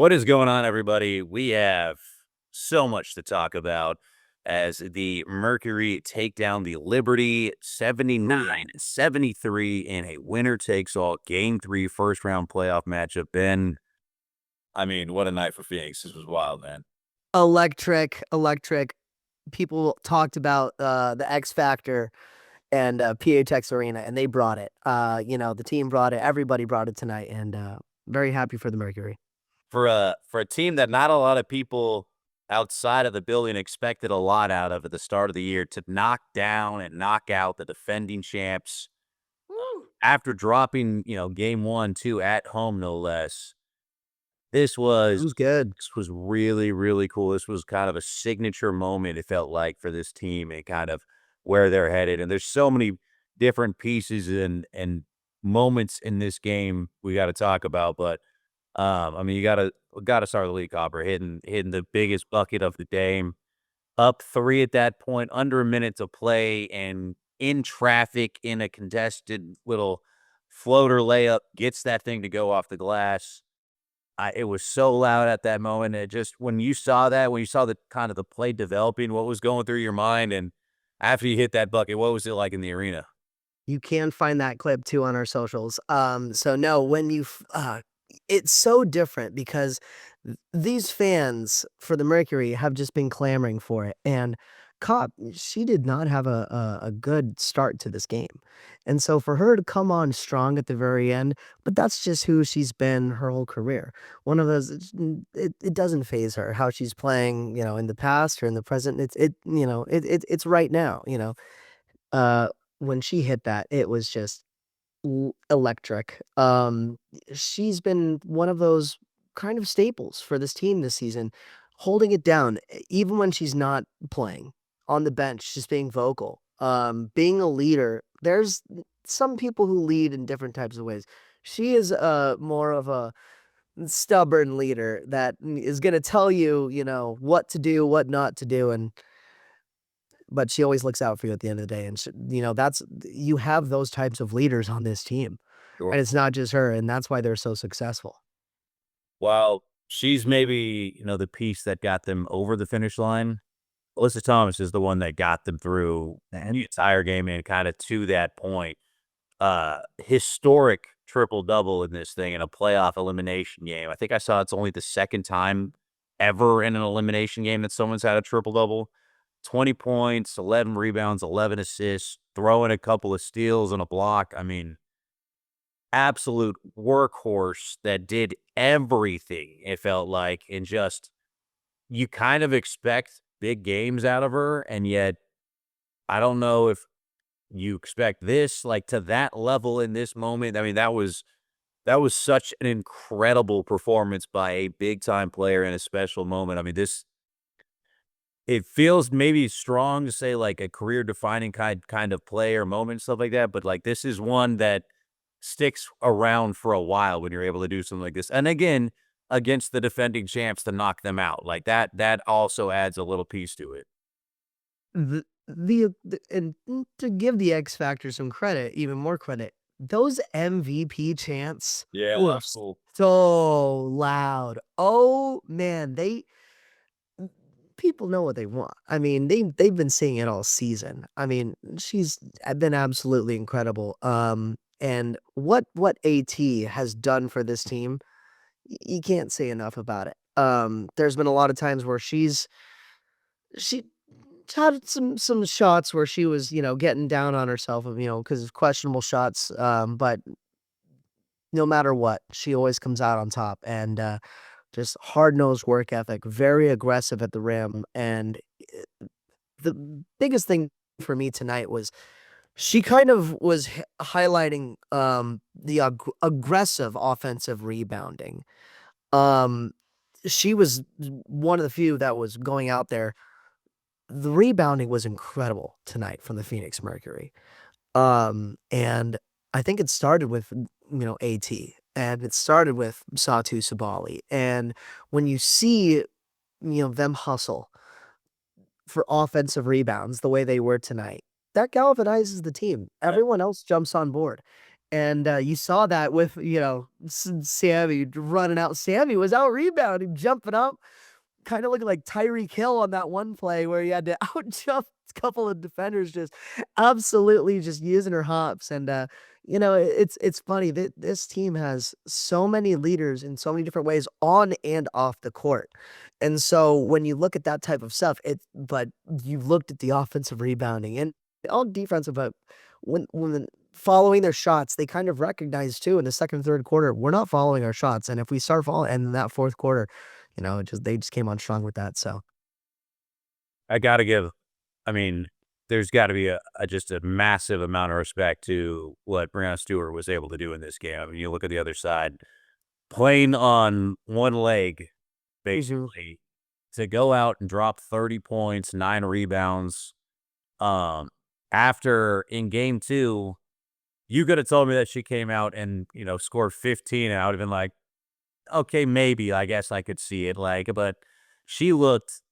What is going on, everybody? We have so much to talk about as the Mercury take down the Liberty 79-73 in a winner-takes-all Game 3 first-round playoff matchup. Ben, I mean, what a night for Phoenix. This was wild, man. Electric. People talked about the X Factor and PHX Arena, and they brought it. The team brought it. Everybody brought it tonight, and very happy for the Mercury. For a team that not a lot of people outside of the building expected a lot out of at the start of the year, to knock down and knock out the defending champs after dropping, game 1, 2 at home, no less. This It was was good. this was really, really cool. This was kind of a signature moment, it felt like, for this team and kind of where they're headed. And there's so many different pieces and moments in this game we got to talk about. But I mean, you gotta start the lead, Copper, hitting the biggest bucket of the day. Up 3 at that point, under a minute to play, and in traffic in a contested little floater layup, gets that thing to go off the glass. It was so loud at that moment. It just when you saw the kind of the play developing, what was going through your mind, and after you hit that bucket, what was it like in the arena? You can find that clip too on our socials. So no, it's so different because these fans for the Mercury have just been clamoring for it. And Cop, she did not have a good start to this game. And so for her to come on strong at the very end, but that's just who she's been her whole career. One of those, it doesn't phase her how she's playing, in the past or in the present. It's right now, uh, when she hit that, it was just electric. She's been one of those kind of staples for this team this season, holding it down, even when she's not playing on the bench, just being vocal, being a leader. There's some people who lead in different types of ways. She is more of a stubborn leader that is going to tell you, what to do, what not to do, but she always looks out for you at the end of the day. And you have those types of leaders on this team, Sure. and it's not just her, and that's why they're so successful. Well, she's maybe, the piece that got them over the finish line. Alyssa Thomas is the one that got them through the entire game and kinda to that point. Historic triple-double in this thing in a playoff elimination game. I think I saw it's only the second time ever in an elimination game that someone's had a triple-double. 20 points, 11 rebounds, 11 assists, throw in a couple of steals and a block. I mean, absolute workhorse that did everything, it felt like, and just you kind of expect big games out of her, and yet I don't know if you expect this, like, to that level in this moment. I mean, that was such an incredible performance by a big time player in a special moment. I mean, it feels maybe strong to say, like, a career defining kind of play or moment, stuff like that, but, like, this is one that sticks around for a while when you're able to do something like this. And again, against the defending champs, to knock them out. Like, that also adds a little piece to it. And to give the X Factor some credit, even more credit, those MVP chants Yeah, were that's cool. so loud. Oh man, people know what they want. I mean, they've been seeing it all season. I mean, she's been absolutely incredible. And what AT has done for this team, you can't say enough about it. There's been a lot of times where she had some shots where she was, getting down on herself of, because of questionable shots. But no matter what, she always comes out on top, and just hard-nosed work ethic, very aggressive at the rim. And the biggest thing for me tonight was she kind of was highlighting the aggressive offensive rebounding. Um, she was one of the few that was going out there. The rebounding was incredible tonight from the Phoenix Mercury. And I think it started with, AT, and it started with Satu Sabali. And when you see, them hustle for offensive rebounds the way they were tonight, that galvanizes the team. Everyone else jumps on board. And you saw that with, Sammy running out. Sammy was out rebounding, jumping up, kind of looking like Tyreek Hill on that one play where he had to out jump a couple of defenders, just absolutely just using her hops. And it's funny that this team has so many leaders in so many different ways on and off the court. And so when you look at that type of stuff, but you looked at the offensive rebounding and all defensive, but when following their shots, they kind of recognize too in the second and third quarter, we're not following our shots. And if we start following, and in that fourth quarter, they just came on strong with that. So I gotta give I mean, there's gotta be just a massive amount of respect to what Breanna Stewart was able to do in this game. I mean, you look at the other side, playing on one leg, Mhm. basically, to go out and drop 30 points, 9 rebounds, um, after in game 2, you coulda told me that she came out and, scored 15, and I would've been like, "Okay, maybe, I guess I could see it," like, but she looked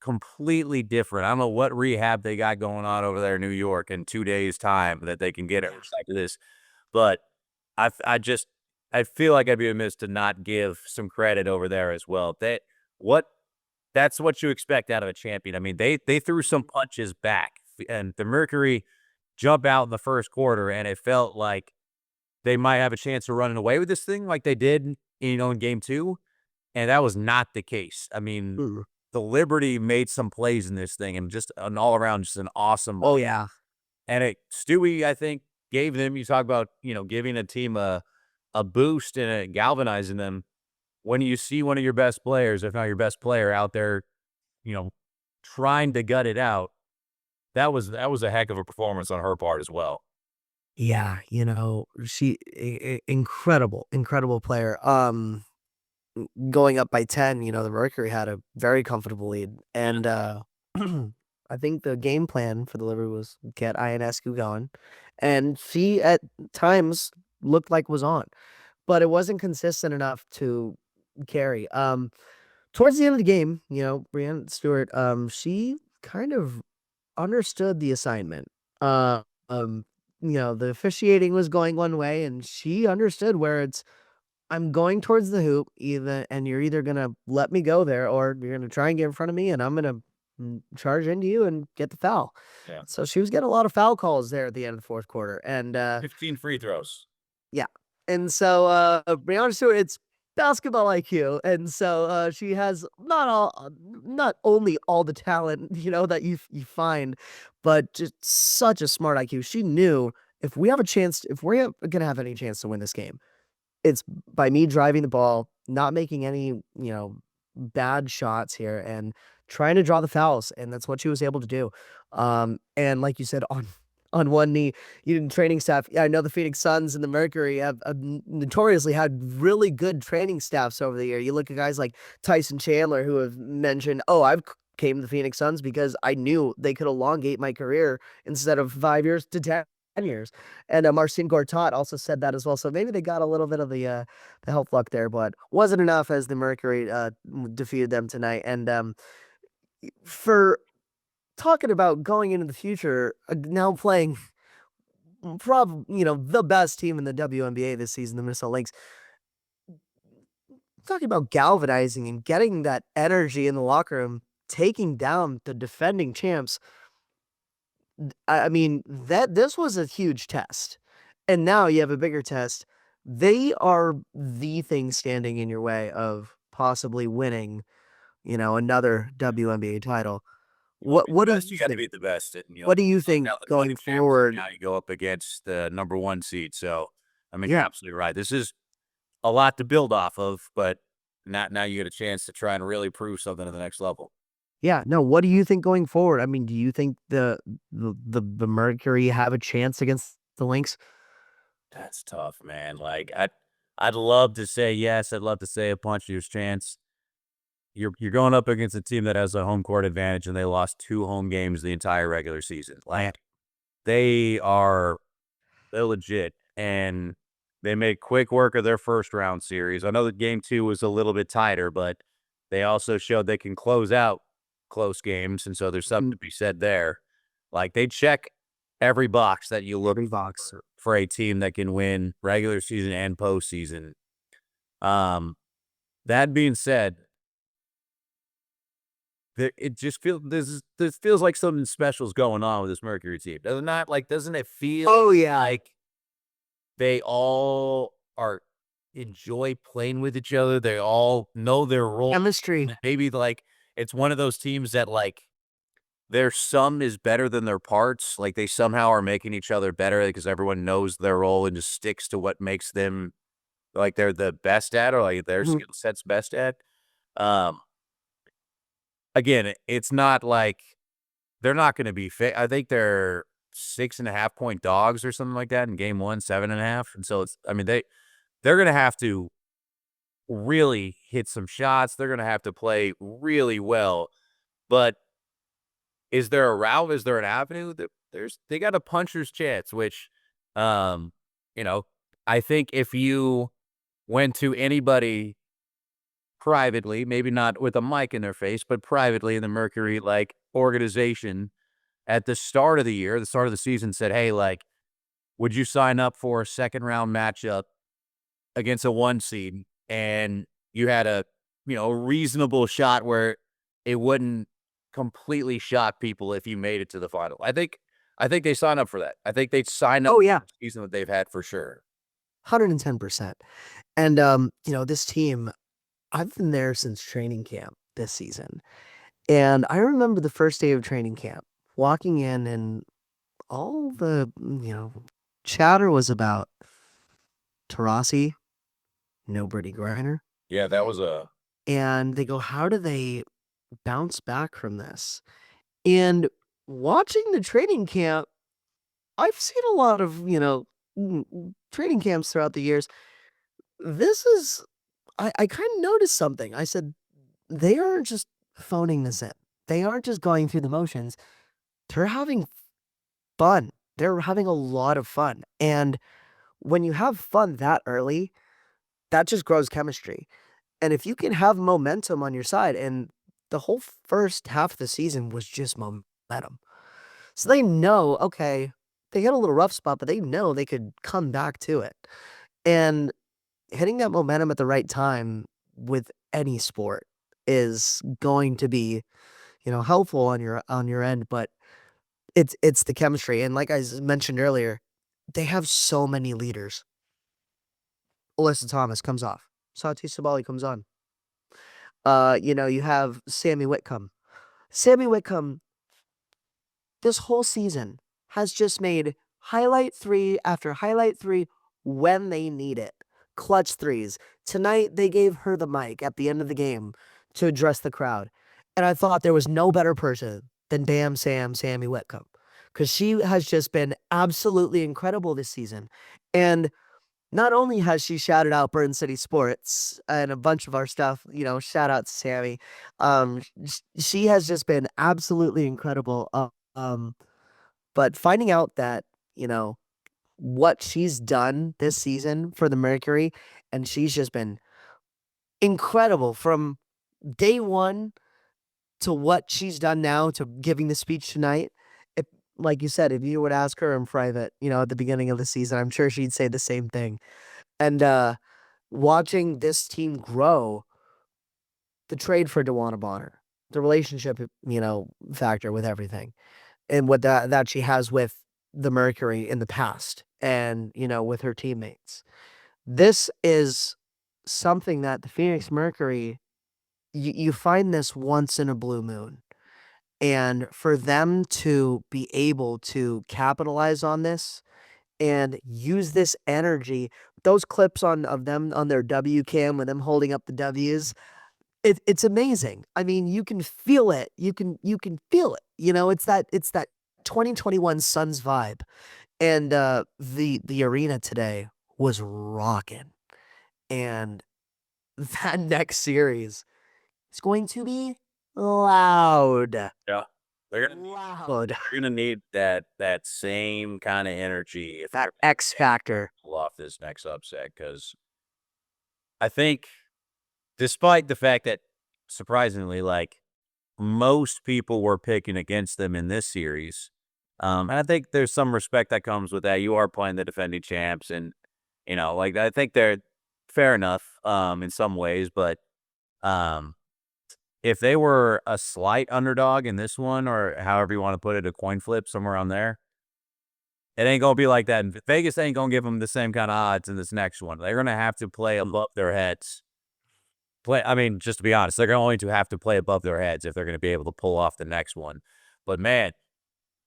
completely different. I don't know what rehab they got going on over there in New York in 2 days' time that they can get her back to this, but I just I feel like I'd be amiss to not give some credit over there as well. What that's what you expect out of a champion. I mean, they threw some punches back, and the Mercury jump out in the first quarter, and it felt like they might have a chance of running away with this thing like they did, in game 2, and that was not the case. I mean, Mm. the Liberty made some plays in this thing and just an all around just an awesome Oh yeah. and Stewie, I think, gave them you talk about, giving a team a boost and galvanizing them. When you see one of your best players, if not your best player out there, you know, trying to gut it out, that was a heck of a performance on her part as well. Yeah, she incredible, incredible player. Going up by 10, the Mercury had a very comfortable lead. And I think the game plan for the Liberty was get Ionescu going. And she at times looked like was on, but it wasn't consistent enough to carry. Towards the end of the game, Breanna Stewart, she kind of understood the assignment. Uh, um, the officiating was going one way, and she understood where I'm going towards the hoop, and you're either gonna let me go there, or you're gonna try and get in front of me, and I'm gonna charge into you and get the foul. Yeah. So she was getting a lot of foul calls there at the end of the fourth quarter, and 15 free throws. yeah. And so, Breanna Stewart, it's basketball IQ, and so, she has not only all the talent, that you find, but just such a smart IQ. She knew if we're gonna have any chance to win this game, it's by me driving the ball, not making any, bad shots here, and trying to draw the fouls, and that's what she was able to do. And like you said, on one knee, training staff. Yeah, I know the Phoenix Suns and the Mercury have notoriously had really good training staffs over the year. You look at guys like Tyson Chandler who have mentioned, "Oh, came to the Phoenix Suns because I knew they could elongate my career instead of 5 years to 10 years." And, Marcin Gortat also said that as well. So maybe they got a little bit of the health luck there, but wasn't enough as the Mercury, defeated them tonight. And, for talking about going into the future, now playing the best team in the WNBA this season, the Minnesota Lynx. Talking about galvanizing and getting that energy in the locker room, taking down the defending champs. I mean, that this was a huge test. And now you have a bigger test. They are the thing standing in your way of possibly winning, another WNBA title. You wanna What beat the what do best, you you gotta think? beat the best, and, What do you knock think out the going defending champs, and forward? now you go up against the number 1 seed, so, I mean, you're Yeah. absolutely right. This is a lot to build off of, but now you get a chance to try and really prove something at the next level. Yeah, no, what do you think going forward? I mean, do you think the Mercury have a chance against the Lynx? That's tough, man, like, I'd love to say yes, I'd love to say a puncher's chance. You're going up against a team that has a home court advantage, and they lost 2 home games the entire regular season. Right. Like, they are they're legit, and they made quick work of their first round series. I know that game 2 was a little bit tighter, but they also showed they can close out close games, and so there's something Mhm. to be said there. Like, they check every box that you look Every box. for a team that can win regular season and postseason. That being said, it just feels this feels like something special is going on with this Mercury team. Does it not? Like, doesn't it feel Oh, yeah. like they all are enjoy playing with each other? They all know their role. Chemistry. Maybe like it's one of those teams that like their sum is better than their parts. Like they somehow are making each other better because everyone knows their role and just sticks to what makes them like they're the best at or like their Mhm. skill set's best at. Um, Again, it's not like they're not going to be fit. I think they're 6.5 point dogs or something like that in game one, 7.5. And so it's, I mean, they're going to have to really hit some shots. They're going to have to play really well. But is there a route? Is there an avenue that they got a puncher's chance, which, um, you know, I think if you went to anybody privately, maybe not with a mic in their face, but privately in the Mercury like organization at the start of the year, the start of the season said, "Hey, like, would you sign up for a second round matchup against a 1 seed?" And you had a, reasonable shot where it wouldn't completely shock people if you made it to the final. I think they sign up for that. I think they'd sign up Oh, for yeah. the season that they've had for sure. 110%. And, this team, I've been there since training camp this season. And I remember the first day of training camp, walking in and all the, chatter was about Taurasi, no Brittany Griner. Yeah, that was a And they go, how do they bounce back from this? And watching the training camp, I've seen a lot of, training camps throughout the years. This is, I kind of noticed something. I said, they aren't just phoning this in. They aren't just going through the motions. They're having fun. They're having a lot of fun. And when you have fun that early, that just grows chemistry. And if you can have momentum on your side, and the whole first half of the season was just momentum. So they know, okay, they hit a little rough spot, but they know they could come back to it. And hitting that momentum at the right time with any sport is going to be, helpful on your end, but it's the chemistry. And like mentioned earlier, they have so many leaders. Alyssa Thomas comes off. Sati Sabali comes on. You have Sammy Whitcomb. Sammy Whitcomb, this whole season, has just made highlight 3 after highlight 3 when they need it. Clutch threes. Tonight, they gave her the mic at the end of the game to address the crowd. And I thought there was no better person than Bam Sam Sammy Whitcomb, because she has just been absolutely incredible this season. And not only has she shouted out Burn City Sports and a bunch of our stuff, shout out to Sammy. She has just been absolutely incredible. But finding out that, what she's done this season for the Mercury, and she's just been incredible from day one to what she's done now to giving the speech tonight. If, like you said, if you would ask her in private, at the beginning of the season, I'm sure she'd say the same thing. And watching this team grow, the trade for DeWanna Bonner, the relationship, factor with everything, and what that she has with the Mercury in the past, and with her teammates. This is something that the Phoenix Mercury, you find this once in a blue moon. And for them to be able to capitalize on this and use this energy, those clips of them on their W cam with them holding up the W's, it's amazing. I mean, you can feel it. You can feel it. It's that 2021 Suns vibe. And the arena today was rocking. And that next series is going to be loud. Yeah. They're gonna need that same kind of energy if That they're X factor. pull off this next upset. Because I think, despite the fact that surprisingly, like most people were picking against them in this series, And I think there's some respect that comes with that. You are playing the defending champs, and like I think they're fair enough in some ways, but um, if they were a slight underdog in this one, or however you want to put it, a coin flip somewhere around there, it ain't gonna be like that. Vegas ain't gonna give them the same kind of odds in this next one. They're gonna have to play above their heads. I mean, just to be honest, they're going to have to play above their heads if they're going to be able to pull off the next one. But man,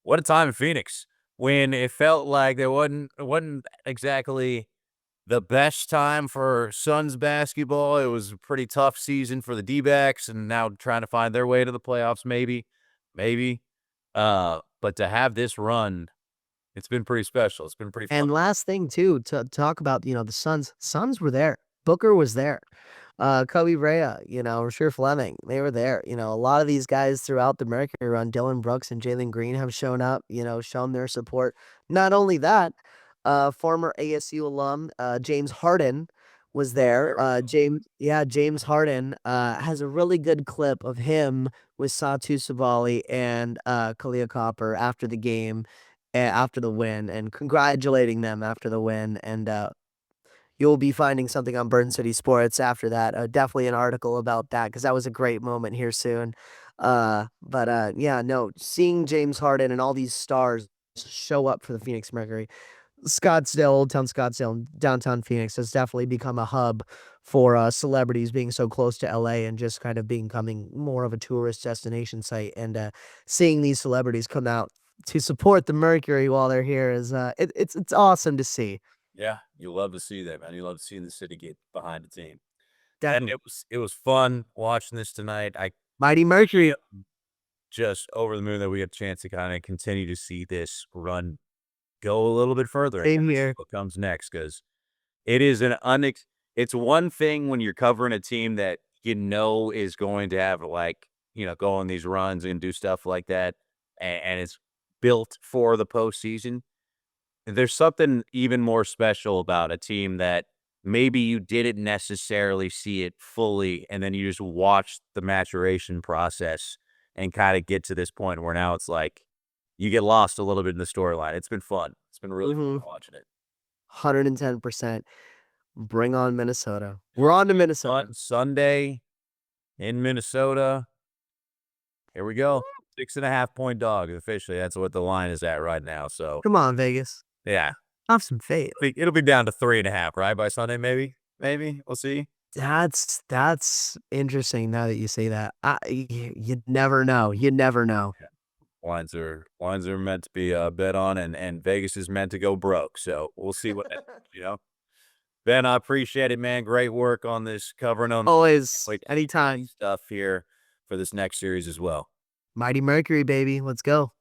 what a time in Phoenix when it felt like it wasn't exactly the best time for Suns basketball. It was a pretty tough season for the D-backs, and now trying to find their way to the playoffs, maybe. But to have this run, it's been pretty special. It's been pretty fun. And last thing too, to talk about, the Suns. Suns were there. Booker was there. Kobe Bryant, Rasheer Fleming, they were there. A lot of these guys throughout the Mercury run, Dylan Brooks and Jalen Green have shown up, shown their support. Not only that, former ASU alum, James Harden was there. James Harden has a really good clip of him with Satu Sabali and Kalia Copper after the game, after the win, and congratulating them after the win. And you'll be finding something on Burn City Sports after that. Definitely an article about that because that was a great moment here soon. But yeah, no, seeing James Harden and all these stars show up for the Phoenix Mercury. Scottsdale, Old Town Scottsdale, downtown Phoenix has definitely become a hub for celebrities being so close to LA and just kind of becoming more of a tourist destination site. And seeing these celebrities come out to support the Mercury while they're here is it's awesome to see. Yeah, you love to see that, man. You love to see the city get behind the team. And Definitely. it was fun watching this tonight. I Mighty Mercury. just over the moon that we had a chance to kind of continue to see this run go a little bit further and Same kinda see here. what comes next, because it is it's one thing when you're covering a team that is going to have, like, go on these runs and do stuff like that, and it's built for the postseason. There's something even more special about a team that maybe you didn't necessarily see it fully, and then you just watch the maturation process and kinda get to this point where now it's like you get lost a little bit in the storyline. It's been fun. It's been really fun Mhm. watching it. 110%. Bring on Minnesota. We're on to Minnesota. Sunday in Minnesota. Here we go. 6.5 point dog officially. That's what the line is at right now. So Come on, Vegas. yeah, Have some faith. it'll be down to 3.5, right? By Sunday, maybe. We'll see. That's interesting now that you say that. You never know. You never know. Yeah. Lines are meant to be bet on, and Vegas is meant to go broke. So we'll see what happens, Ben, I appreciate it, man. Great work on this covering on Always, like anytime. stuff here for this next series as well. Mighty Mercury, baby. Let's go.